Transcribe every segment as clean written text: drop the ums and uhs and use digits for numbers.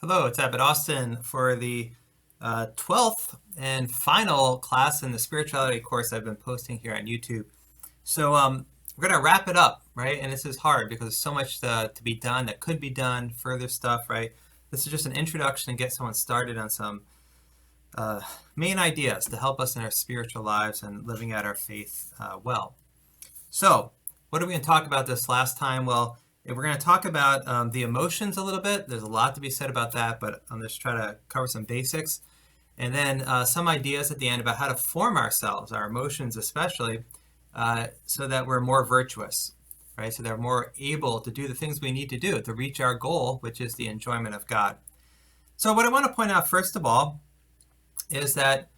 Hello, it's Abbott Austin for the 12th and final class in the spirituality course I've been posting here on YouTube. We're going to wrap it up, right? And this is hard because there's so much to be done that could be done, further stuff, right? This is just an introduction to get someone started on some uh, main ideas to help us in our spiritual lives and living out our faith well. So, what are we going to talk about this last time? Well, we're going to talk about the emotions a little bit. There's a lot to be said about that, but I'm just trying to cover some basics. And then some ideas at the end about how to form ourselves, our emotions especially, so that we're more virtuous, right? So that we're more able to do the things we need to do to reach our goal, which is the enjoyment of God. So what I want to point out first of all is that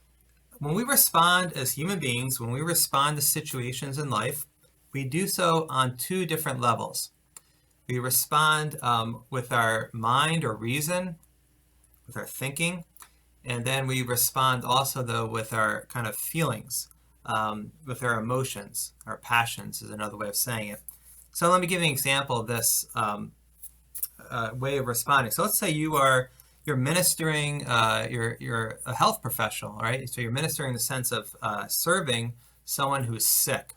when we respond as human beings, when we respond to situations in life, we do so on two different levels. We respond with our mind or reason, with our thinking, and then we respond also, though, with our kind of feelings, with our emotions, our passions is another way of saying it. So let me give you an example of this way of responding. So let's say you're ministering, you're a health professional, right? So you're ministering in the sense of serving someone who's sick,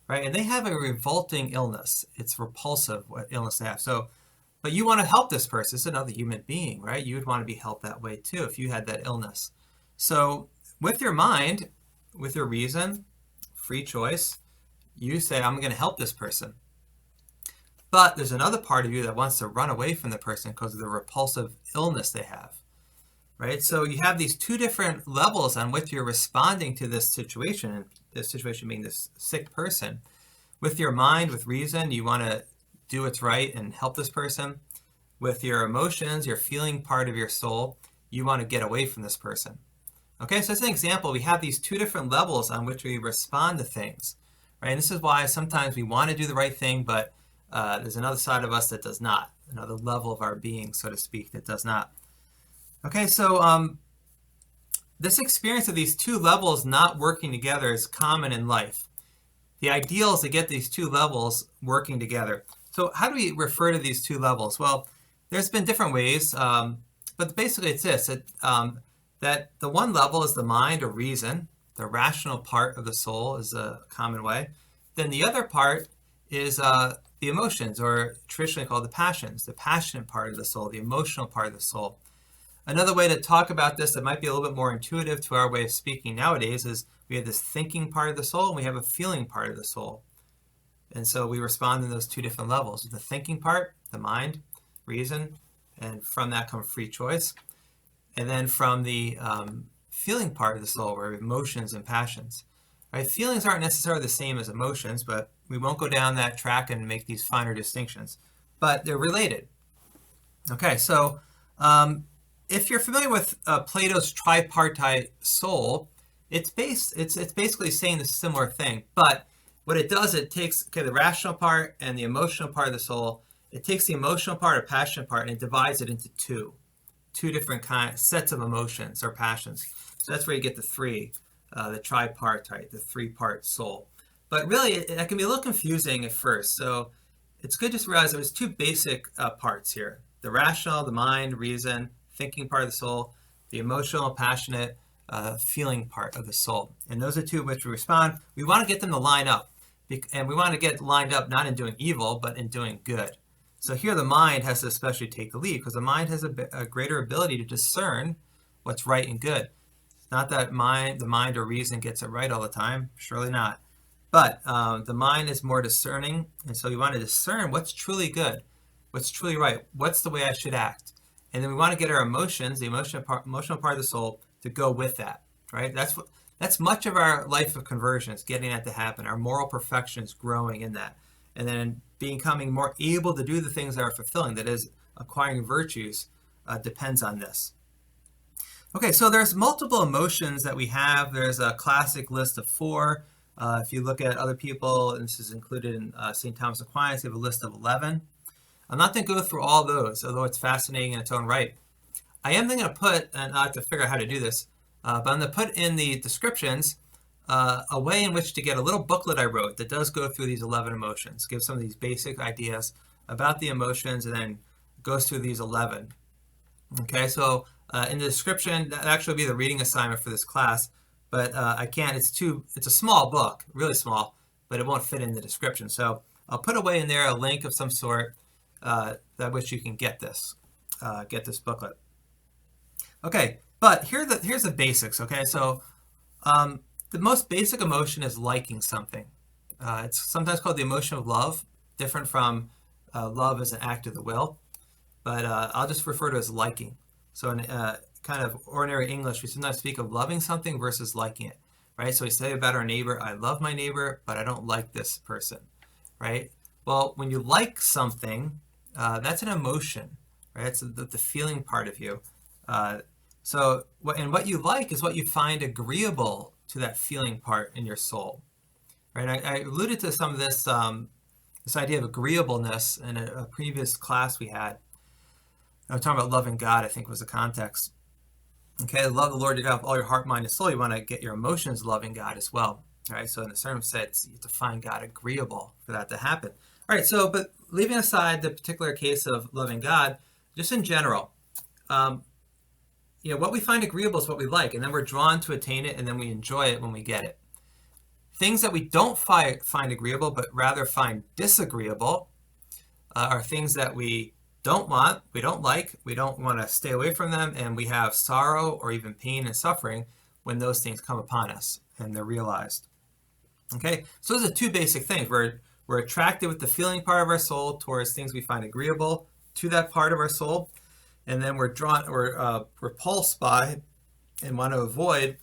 right? And they have a revolting illness. It's repulsive what illness they have. But you want to help this person. It's another human being, right? You would want to be helped that way too if you had that illness. So with your mind, with your reason, free choice, you say, I'm going to help this person. But there's another part of you that wants to run away from the person because of the repulsive illness they have, right? So you have these two different levels on which you're responding to this situation, this situation being this sick person. With your mind, with reason, you want to do what's right and help this person. With your emotions, your feeling part of your soul, you want to get away from this person. Okay, so as an example, we have these two different levels on which we respond to things, right? And this is why sometimes we want to do the right thing, but there's another side of us that does not, another level of our being, so to speak, that does not. Okay, so this experience of these two levels not working together is common in life. The ideal is to get these two levels working together. So how do we refer to these two levels? Well, there's been different ways, but basically it's this, that the one level is the mind or reason, the rational part of the soul is a common way. Then the other part is the emotions, or traditionally called the passions, the passionate part of the soul, the emotional part of the soul. Another way to talk about this that might be a little bit more intuitive to our way of speaking nowadays is we have this thinking part of the soul and we have a feeling part of the soul. And so we respond in those two different levels. The thinking part, the mind, reason, and from that comes free choice. And then from the feeling part of the soul, where emotions and passions. Right? Feelings aren't necessarily the same as emotions, but we won't go down that track and make these finer distinctions. But they're related. Okay, so if you're familiar with Plato's tripartite soul, it's basically saying the similar thing. But what it does, it takes the rational part and the emotional part of the soul. It takes the emotional part or passionate part and it divides it into two different sets of emotions or passions. So that's where you get the three, the tripartite, the three-part soul. But really, it can be a little confusing at first. So it's good just to realize there's two basic parts here: the rational, the mind, reason, thinking part of the soul, the emotional, passionate, feeling part of the soul. And those are two which we respond. We want to get them to line up. And we want to get lined up not in doing evil, but in doing good. So here the mind has to especially take the lead because the mind has a greater ability to discern what's right and good. It's not that the mind or reason gets it right all the time, surely not. But the mind is more discerning, and so you want to discern what's truly good, what's truly right, what's the way I should act. And then we want to get our emotions, the emotional part of the soul, to go with that, right? That's much of our life of conversion is getting that to happen. Our moral perfection is growing in that. And then becoming more able to do the things that are fulfilling, that is, acquiring virtues, depends on this. Okay, so there's multiple emotions that we have. There's a classic list of 4. If you look at other people, and this is included in St. Thomas Aquinas, they have a list of 11. I'm not going to go through all those, although it's fascinating in its own right. I am then going to put, and I have to figure out how to do this, but I'm going to put in the descriptions a way in which to get a little booklet I wrote that does go through these 11 emotions, gives some of these basic ideas about the emotions, and then goes through these 11. Okay, so in the description, that actually be the reading assignment for this class, but I can't, it's a small book, really small, but it won't fit in the description. So I'll put away in there a link of some sort that which you can get this booklet. Okay, but here's the basics, okay? So the most basic emotion is liking something. It's sometimes called the emotion of love, different from love as an act of the will, but I'll just refer to it as liking. So in kind of ordinary English, we sometimes speak of loving something versus liking it, right? So we say about our neighbor, I love my neighbor, but I don't like this person, right? Well, when you like something, that's an emotion, right? It's the feeling part of you. Uh, and what you like is what you find agreeable to that feeling part in your soul, right? I alluded to some of this idea of agreeableness in a previous class we had. I was talking about loving God, I think was the context. Okay, love the Lord your God with all your heart, mind, and soul. You want to get your emotions loving God as well. All right, so in a certain sense, you have to find God agreeable for that to happen. All right, so but leaving aside the particular case of loving God, just in general, what we find agreeable is what we like, and then we're drawn to attain it, and then we enjoy it when we get it. Things that we don't find agreeable, but rather find disagreeable, are things that we don't want, we don't like, we don't want to stay away from them, and we have sorrow or even pain and suffering when those things come upon us and they're realized. Okay, so those are two basic things. We're attracted with the feeling part of our soul towards things we find agreeable to that part of our soul, and then we're repulsed by and want to avoid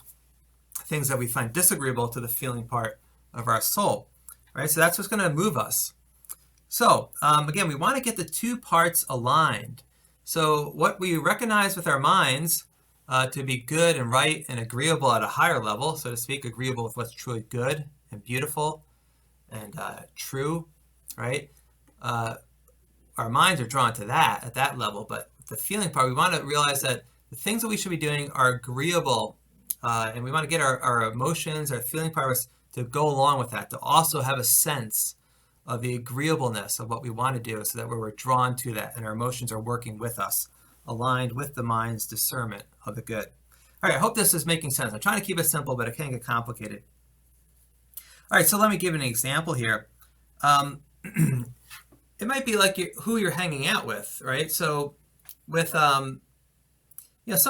things that we find disagreeable to the feeling part of our soul. Right, so that's what's going to move us. So again, we want to get the two parts aligned. So what we recognize with our minds to be good and right and agreeable at a higher level, so to speak, agreeable with what's truly good and beautiful and true, right? Our minds are drawn to that at that level, but the feeling part, we want to realize that the things that we should be doing are agreeable, and we want to get our emotions, our feeling parts to go along with that, to also have a sense of the agreeableness of what we want to do, so that we're drawn to that and our emotions are working with us, aligned with the mind's discernment of the good. All right, I hope this is making sense. I'm trying to keep it simple, but it can get complicated. All right, so let me give an example here. It might be like who you're hanging out with, right? So with, some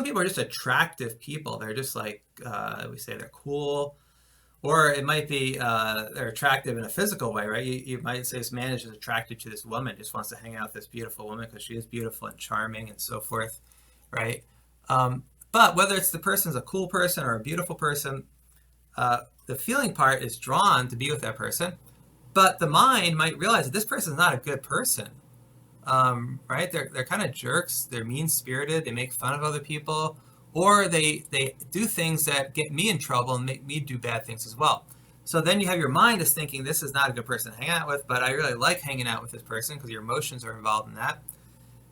people are just attractive people. They're just like, we say they're cool. Or it might be they're attractive in a physical way, right? You might say this man is just attracted to this woman, just wants to hang out with this beautiful woman because she is beautiful and charming and so forth, right? But whether it's the person's a cool person or a beautiful person, the feeling part is drawn to be with that person, but the mind might realize that this person is not a good person, right? They're kind of jerks. They're mean-spirited. They make fun of other people. Or they do things that get me in trouble and make me do bad things as well. So then you have your mind is thinking, this is not a good person to hang out with, but I really like hanging out with this person because your emotions are involved in that,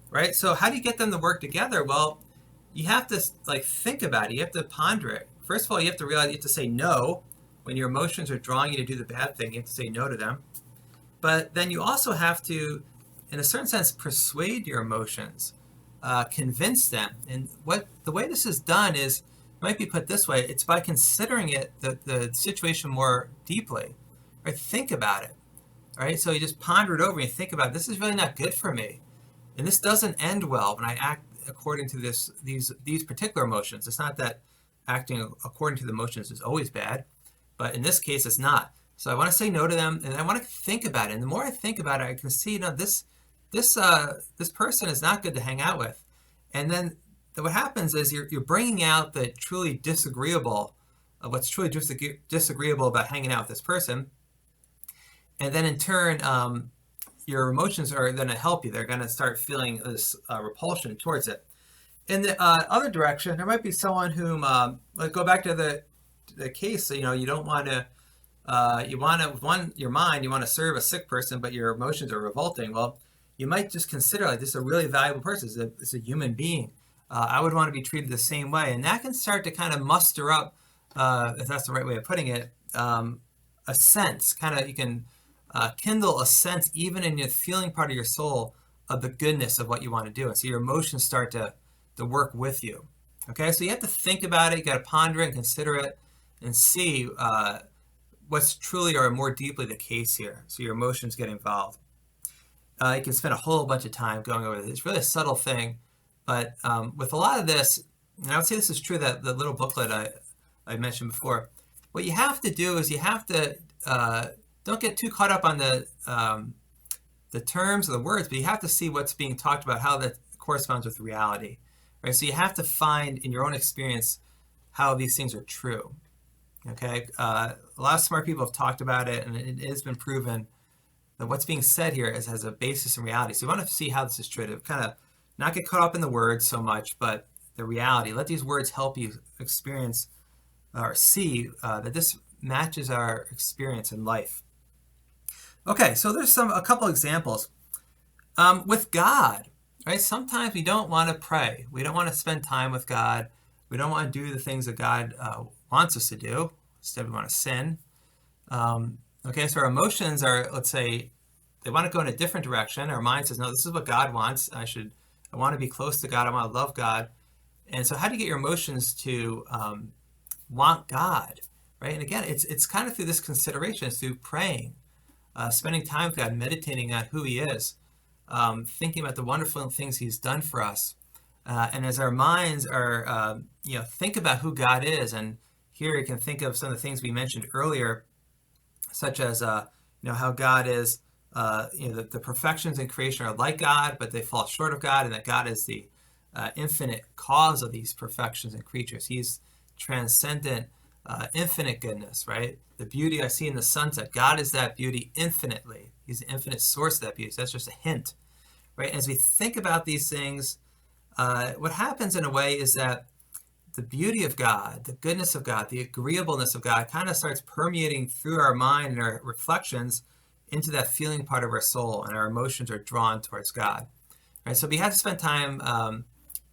right? So how do you get them to work together? Well, you have to think about it. You have to ponder it. First of all, you have to realize you have to say no. When your emotions are drawing you to do the bad thing, you have to say no to them. But then you also have to, in a certain sense, persuade your emotions. Convince them. And the way this is done is, might be put this way, it's by considering the situation more deeply, right? Think about it, right? So you just ponder it over and you think about, this is really not good for me, and this doesn't end well when I act according to these particular emotions. It's not that acting according to the emotions is always bad, but in this case it's not. So I want to say no to them, and I want to think about it. And the more I think about it, I can see, this person is not good to hang out with. And then what happens is you're bringing out the truly disagreeable, what's truly disagreeable about hanging out with this person. And then in turn, your emotions are going to help you. They're going to start feeling this repulsion towards it. In the other direction, there might be someone whom, go back to the case, you don't want to, your mind, you want to serve a sick person, but your emotions are revolting. Well, you might just consider, this is a really valuable person. It's a human being. I would want to be treated the same way. And that can start to kind of muster up, if that's the right way of putting it, a sense. You can kindle a sense, even in the feeling part of your soul, of the goodness of what you want to do. And so your emotions start to to work with you. Okay, so you have to think about it, you got to ponder it and consider it and see what's truly or more deeply the case here. So your emotions get involved. You can spend a whole bunch of time going over this. It's really a subtle thing, but with a lot of this, and I would say this is true, that the little booklet I mentioned before, what you have to do is you have to don't get too caught up on the terms or the words, but you have to see what's being talked about, how that corresponds with reality, right? So you have to find in your own experience how these things are true. Okay, a lot of smart people have talked about it, and it has been proven that what's being said here has a basis in reality. So you want to see how this is true, to kind of not get caught up in the words so much, but the reality. Let these words help you experience or see that this matches our experience in life. Okay, so there's a couple examples. With God, right? Sometimes we don't want to pray. We don't want to spend time with God. We don't want to do the things that God wants us to do. Instead, we want to sin. Okay, so our emotions are, let's say, they want to go in a different direction. Our mind says, no, this is what God wants. I want to be close to God. I want to love God. And so how do you get your emotions to want God, right? And again, it's kind of through this consideration. It's through praying, spending time with God, meditating on who He is, thinking about the wonderful things He's done for us. And as our minds are, think about who God is, and here you can think of some of the things we mentioned earlier, such as, how God is, the perfections in creation are like God, but they fall short of God, and that God is the infinite cause of these perfections in creatures. He's transcendent, infinite goodness, right? The beauty I see in the sunset, God is that beauty infinitely. He's the infinite source of that beauty. So that's just a hint, right? And as we think about these things, what happens in a way is that the beauty of God, the goodness of God, the agreeableness of God kind of starts permeating through our mind and our reflections into that feeling part of our soul, and our emotions are drawn towards God. Right? So we have to spend time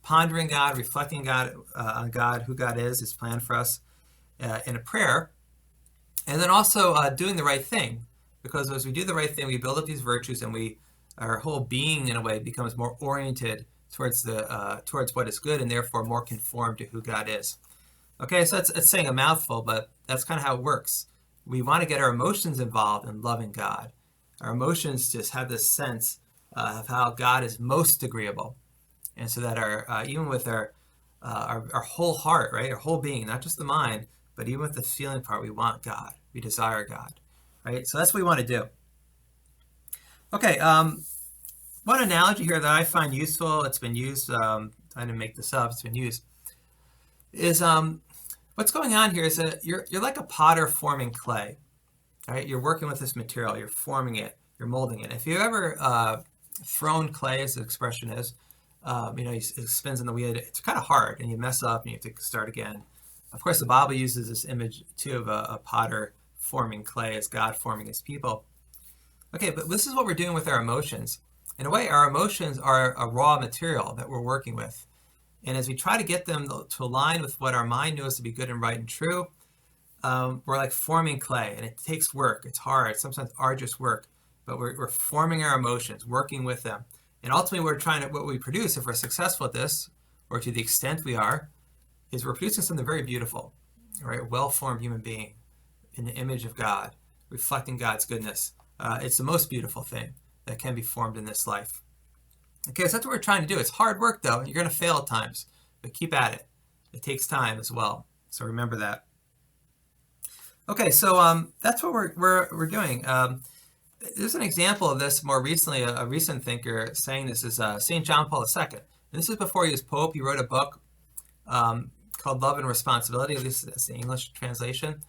pondering God, reflecting on God, who God is, His plan for us in a prayer, and then also doing the right thing. Because as we do the right thing, we build up these virtues, and our whole being, in a way, becomes more oriented towards what is good, and therefore more conformed to who God is. Okay, so it's saying a mouthful, but that's kind of how it works. We want to get our emotions involved in loving God. Our emotions just have this sense of how God is most agreeable, and so that even with our whole heart, right, our whole being, not just the mind, but even with the feeling part, we want God, we desire God, right? So that's what we want to do. Okay. One analogy here that I find useful, it's been used, I didn't make this up, it's been used, is what's going on here is that you're like a potter forming clay, right? You're working with this material, you're forming it, you're molding it. If you've ever thrown clay, as the expression is, it spins in the wheel, it's kind of hard, and you mess up and you have to start again. Of course, the Bible uses this image too of a potter forming clay as God forming His people. Okay, but this is what we're doing with our emotions. In a way, our emotions are a raw material that we're working with. And as we try to get them to align with what our mind knows to be good and right and true, we're like forming clay, and it takes work. It's hard, sometimes arduous work, but we're forming our emotions, working with them. And ultimately, what we produce, if we're successful at this, or to the extent we are, is we're producing something very beautiful, right? Well-formed human being in the image of God, reflecting God's goodness. It's the most beautiful thing that can be formed in this life. Okay, so that's what we're trying to do. It's hard work, though. You're going to fail at times, but keep at it. It takes time as well, so remember that. Okay, so that's what we're doing. There's an example of this more recently. A recent thinker saying this is St. John Paul II. And this is before he was Pope. He wrote a book called Love and Responsibility. At least that's the English translation.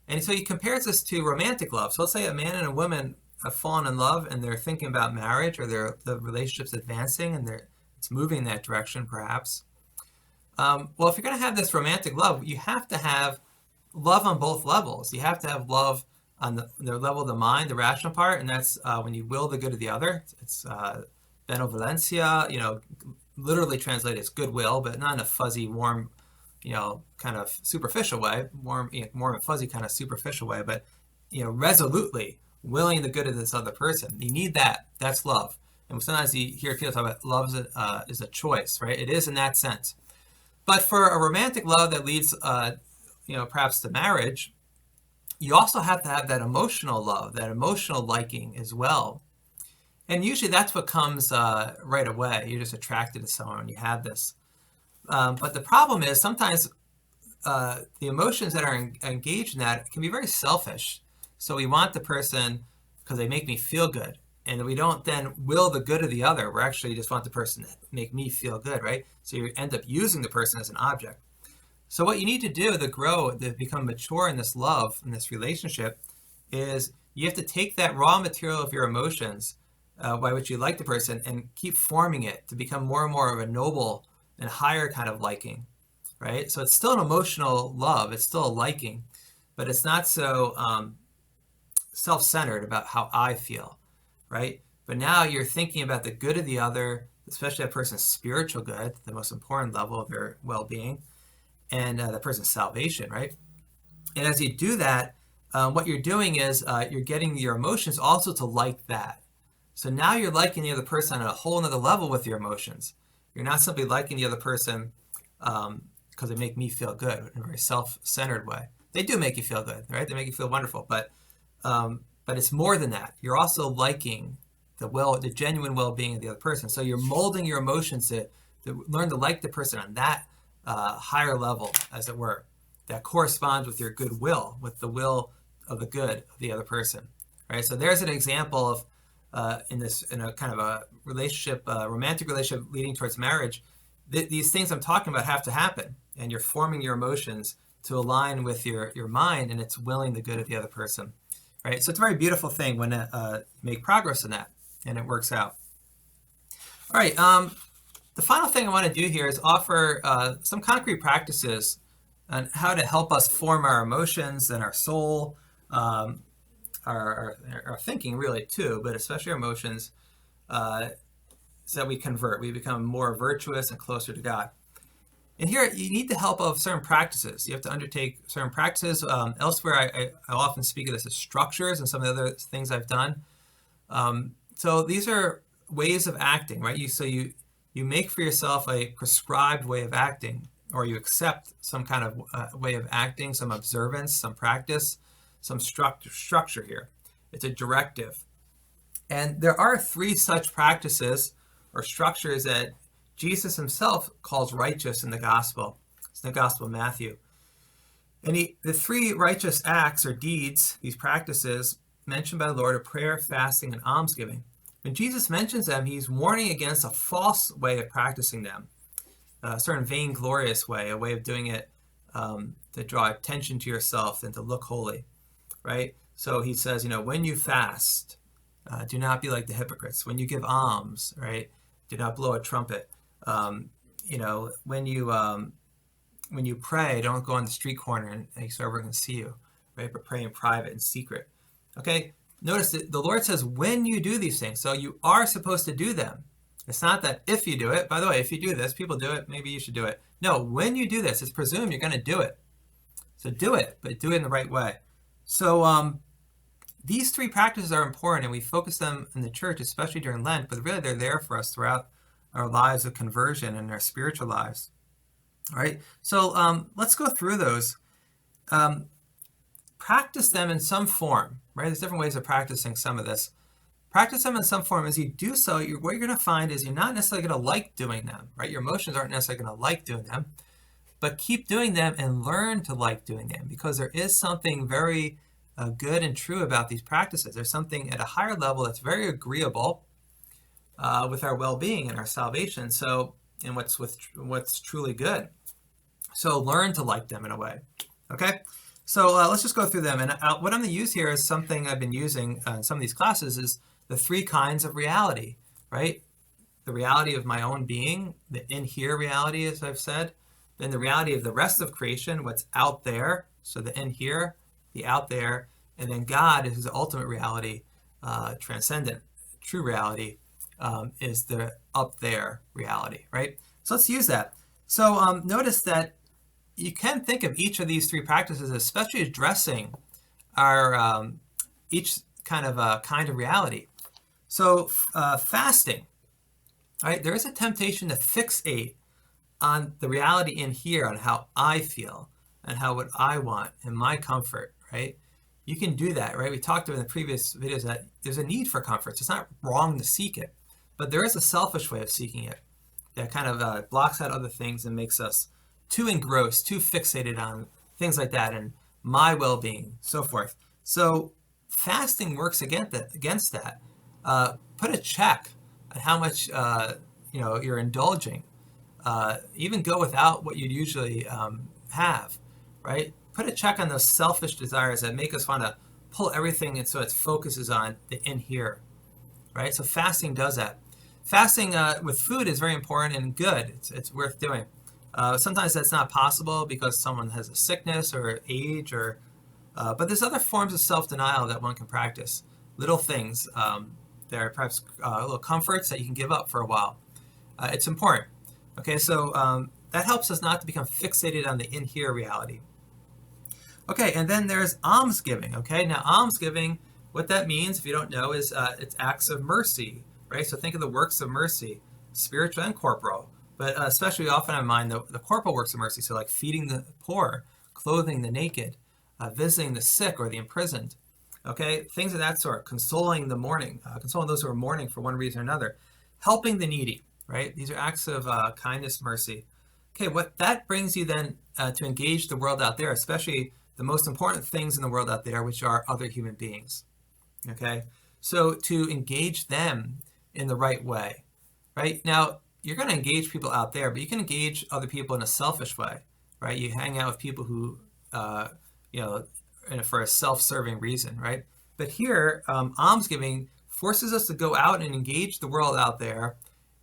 And so he compares this to romantic love. So let's say a man and a woman have fallen in love, and they're thinking about marriage, or the relationship's advancing, and it's moving in that direction, perhaps. Well, if you're going to have this romantic love, you have to have love on both levels. You have to have love on the level of the mind, the rational part, and that's when you will the good of the other. It's benevolencia, literally translated as goodwill, but not in a fuzzy, warm, kind of superficial way, warm and fuzzy kind of superficial way, but resolutely willing the good of this other person. You need that. That's love. And sometimes you hear people talk about love is a choice, right? It is in that sense. But for a romantic love that leads, perhaps to marriage, you also have to have that emotional love, that emotional liking as well. And usually that's what comes right away. You're just attracted to someone, you have this. But the problem is sometimes the emotions that are engaged in that can be very selfish. So we want the person because they make me feel good. And we don't then will the good of the other. We actually just want the person to make me feel good, right? So you end up using the person as an object. So what you need to do to grow, to become mature in this love, in this relationship, is you have to take that raw material of your emotions by which you like the person and keep forming it to become more and more of a noble and higher kind of liking, right? So it's still an emotional love. It's still a liking, but it's not so self-centered about how I feel, right? But now you're thinking about the good of the other, especially that person's spiritual good, the most important level of their well-being, and the person's salvation, right? And as you do that, what you're doing is you're getting your emotions also to like that. So now you're liking the other person on a whole nother level with your emotions. You're not simply liking the other person because they make me feel good in a very self-centered way. They do make you feel good, right? They make you feel wonderful, but it's more than that. You're also liking the genuine well-being of the other person. So you're molding your emotions to learn to like the person on that higher level, as it were, that corresponds with your goodwill, with the will of the good of the other person, right? So there's an example of in a kind of a relationship, romantic relationship leading towards marriage. These things I'm talking about have to happen, and you're forming your emotions to align with your mind, and it's willing the good of the other person, right? So it's a very beautiful thing when you make progress in that, and it works out. All right. The final thing I want to do here is offer some concrete practices on how to help us form our emotions and our soul, our thinking really too, but especially our emotions, so that we convert, we become more virtuous and closer to God. And here you need the help of certain practices. You have to undertake certain practices. Elsewhere, I often speak of this as structures and some of the other things I've done. So these are ways of acting, right? You make for yourself a prescribed way of acting, or you accept some kind of way of acting, some observance, some practice, some structure here. It's a directive. And there are 3 such practices or structures that Jesus himself calls righteous in the gospel. It's in the Gospel of Matthew. And the 3 righteous acts or deeds, these practices mentioned by the Lord, are prayer, fasting, and almsgiving. When Jesus mentions them, he's warning against a false way of practicing them, a certain vainglorious way, a way of doing it to draw attention to yourself and to look holy, right? So he says, when you fast, do not be like the hypocrites. When you give alms, right, do not blow a trumpet. When you pray, don't go on the street corner and so everyone can see you, right? But pray in private and secret. Okay. Notice that the Lord says when you do these things, so you are supposed to do them. It's not that if you do it. By the way, if you do this, people do it, maybe you should do it. No, when you do this, it's presumed you're going to do it. So do it, but do it in the right way. So these 3 practices are important, and we focus them in the church, especially during Lent, but really they're there for us throughout our lives of conversion and our spiritual lives. All right, so let's go through those. Practice them in some form, right? There's different ways of practicing some of this. Practice them in some form. As you do so, what you're going to find is you're not necessarily going to like doing them, right? Your emotions aren't necessarily going to like doing them, but keep doing them and learn to like doing them, because there is something very good and true about these practices. There's something at a higher level that's very agreeable with our well-being and our salvation. So, and what's truly good. So learn to like them in a way. Okay. So let's just go through them. And what I'm going to use here is something I've been using in some of these classes is the 3 kinds of reality, right? The reality of my own being, the in here reality, as I've said, then the reality of the rest of creation, what's out there. So the in here, the out there, and then God is the ultimate reality, transcendent, true reality, is the up there reality, right? So let's use that. So notice that you can think of each of these 3 practices, especially addressing our each kind of reality. So fasting, right? There is a temptation to fixate on the reality in here, on how I feel and how what I want and my comfort, right? You can do that, right? We talked about in the previous videos that there's a need for comfort. So it's not wrong to seek it, but there is a selfish way of seeking it that kind of blocks out other things and makes us too engrossed, too fixated on things like that and my well-being, so forth. So fasting works against that. Put a check on how much you're indulging. Even go without what you'd usually have, right? Put a check on those selfish desires that make us want to pull everything and so it focuses on the in here, right? So fasting does that. Fasting with food is very important and good. It's worth doing. Sometimes that's not possible because someone has a sickness or age, but there's other forms of self-denial that one can practice. Little things. There are perhaps little comforts that you can give up for a while. It's important. Okay, so that helps us not to become fixated on the in-here reality. Okay, and then there's almsgiving. Okay, now almsgiving, what that means, if you don't know, is it's acts of mercy, right? So think of the works of mercy, spiritual and corporal, but especially we often have in mind the corporal works of mercy. So like feeding the poor, clothing the naked, visiting the sick or the imprisoned. Okay, things of that sort, consoling the mourning, consoling those who are mourning for one reason or another, helping the needy. Right? These are acts of kindness, mercy. Okay, what that brings you then to engage the world out there, especially the most important things in the world out there, which are other human beings. Okay, so to engage them in the right way, right? Now, you're going to engage people out there, but you can engage other people in a selfish way, right? You hang out with people who, for a self-serving reason, right? But here, almsgiving forces us to go out and engage the world out there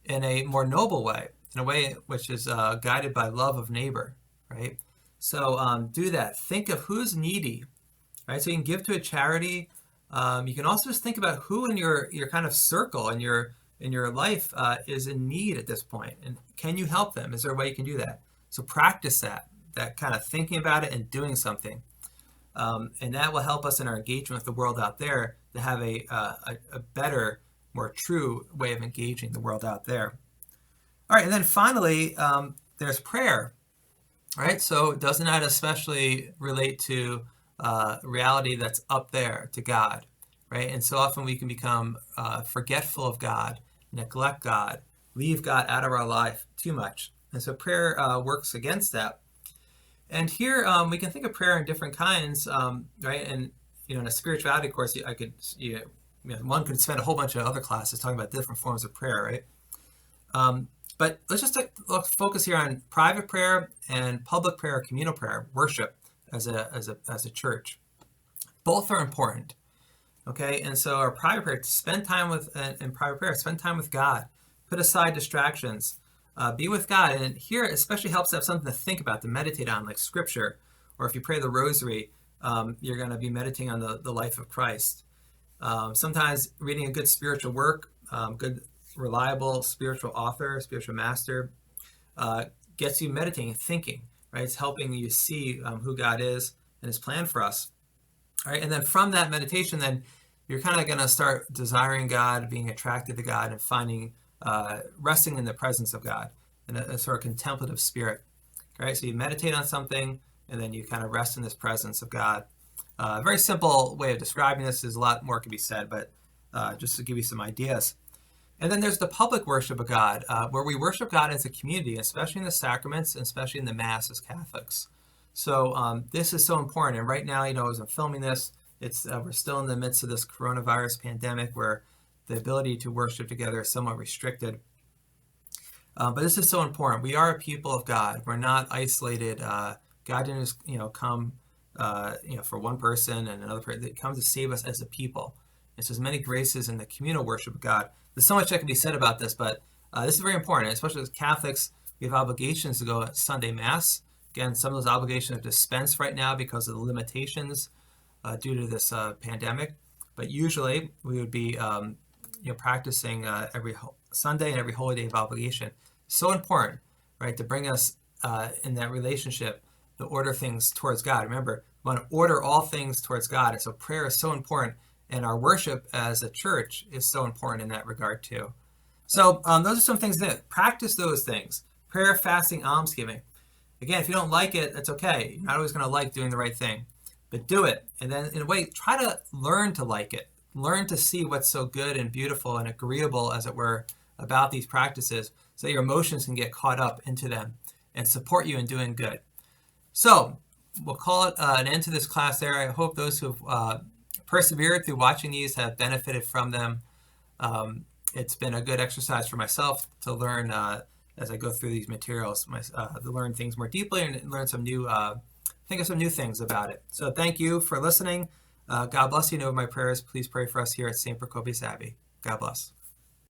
in a more noble way, in a way which is guided by love of neighbor, right? So do that. Think of who's needy, right? So you can give to a charity. You can also just think about who in your kind of circle in your life is in need at this point, and can you help them? Is there a way you can do that? So practice that kind of thinking about it and doing something, and that will help us in our engagement with the world out there to have a better, more true way of engaging the world out there. All right, and then finally, there's prayer, right? So doesn't that especially relate to reality that's up there, to God, right? And so often we can become forgetful of God, neglect God, leave God out of our life too much. And so prayer works against that. And here we can think of prayer in different kinds, right? And in a spirituality course, one could spend a whole bunch of other classes talking about different forms of prayer, right? But let's just focus here on private prayer and public prayer, communal prayer, worship as a church. Both are important, okay? And so our private prayer, spend time in private prayer, spend time with God, put aside distractions, be with God. And here it especially helps to have something to think about, to meditate on, like scripture, or if you pray the rosary, you're going to be meditating on the life of Christ. Sometimes reading a good spiritual work, good, reliable spiritual author, spiritual master, gets you meditating and thinking, right? It's helping you see who God is and his plan for us. All right, and then from that meditation, then you're kind of going to start desiring God, being attracted to God, and finding, resting in the presence of God in a sort of contemplative spirit. All right, so you meditate on something, and then you kind of rest in this presence of God. A very simple way of describing this. Is a lot more can be said, but just to give you some ideas. And then there's the public worship of God, where we worship God as a community, especially in the sacraments, and especially in the Mass as Catholics. So this is so important. And right now, as I'm filming this, we're still in the midst of this coronavirus pandemic where the ability to worship together is somewhat restricted. But this is so important. We are a people of God. We're not isolated. God didn't just, come, for one person and another person. He comes to save us as a people. And so there's many graces in the communal worship of God. There's so much that can be said about this, but this is very important, especially as Catholics. We have obligations to go to Sunday Mass. Again, some of those obligations are dispensed right now because of the limitations due to this pandemic. But usually we would be practicing every Sunday and every holy day of obligation. So important, right, to bring us in that relationship, to order things towards God. Remember, we want to order all things towards God. And so prayer is so important And our worship as a church is so important in that regard too. So those are some things that practice those things: prayer, fasting, almsgiving. Again, if you don't like it, that's okay. You're not always going to like doing the right thing, but do it. And then in a way, try to learn to like it. Learn to see what's so good and beautiful and agreeable, as it were, about these practices, so that your emotions can get caught up into them and support you in doing good. So we'll call it an end to this class there. I hope those who've persevered through watching these have benefited from them. It's been a good exercise for myself to learn as I go through these materials, to learn things more deeply and learn some new, think of some new things about it. So thank you for listening. God bless you. Know my prayers. Please pray for us here at St. Procopius Abbey. God bless.